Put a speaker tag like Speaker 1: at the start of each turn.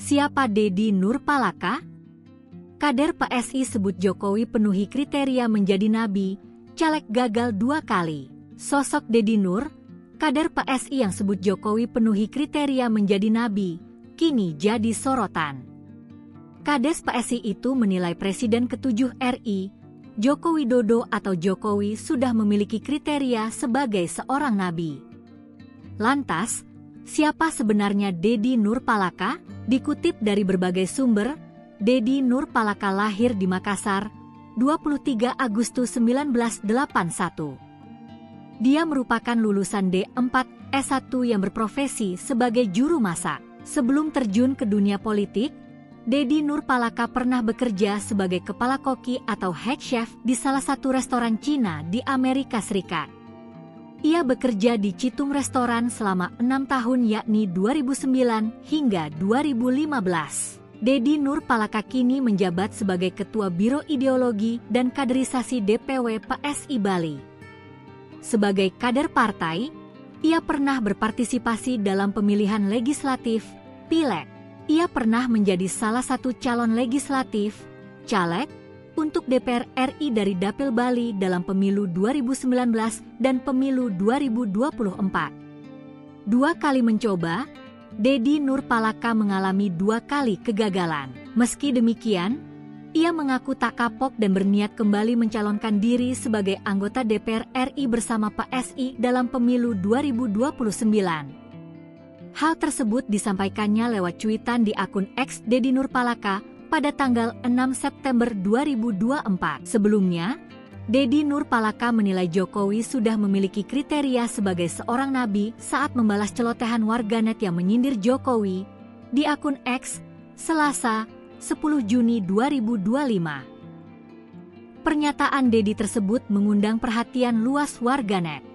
Speaker 1: Siapa Deddy Nurpalaka? Kader PSI sebut Jokowi penuhi kriteria menjadi nabi, caleg gagal 2 kali. Sosok Deddy Nur, kader PSI yang sebut Jokowi penuhi kriteria menjadi nabi, kini jadi sorotan. Kades PSI itu menilai Presiden ke-7 RI, Joko Widodo atau Jokowi sudah memiliki kriteria sebagai seorang nabi. Lantas, siapa sebenarnya Deddy Nurpalaka? Dikutip dari berbagai sumber, Deddy Nurpalaka lahir di Makassar, 23 Agustus 1981. Dia merupakan lulusan D4 S1 yang berprofesi sebagai juru masak. Sebelum terjun ke dunia politik, Deddy Nurpalaka pernah bekerja sebagai kepala koki atau head chef di salah satu restoran Cina di Amerika Serikat. Ia bekerja di Citung Restoran selama 6 tahun yakni 2009 hingga 2015. Deddy Nurpalaka kini menjabat sebagai Ketua Biro Ideologi dan Kaderisasi DPW PSI Bali. Sebagai kader partai, ia pernah berpartisipasi dalam pemilihan legislatif, Pileg. Ia pernah menjadi salah satu calon legislatif, caleg, untuk DPR RI dari Dapil Bali dalam pemilu 2019 dan pemilu 2024. 2 kali mencoba, Deddy Nurpalaka mengalami 2 kali kegagalan. Meski demikian, ia mengaku tak kapok dan berniat kembali mencalonkan diri sebagai anggota DPR RI bersama PSI dalam pemilu 2029. Hal tersebut disampaikannya lewat cuitan di akun X Deddy Nurpalaka pada tanggal 6 September 2024. Sebelumnya, Deddy Nurpalaka menilai Jokowi sudah memiliki kriteria sebagai seorang nabi saat membalas celotehan warganet yang menyindir Jokowi di akun X, Selasa, 10 Juni 2025. Pernyataan Deddy tersebut mengundang perhatian luas warganet.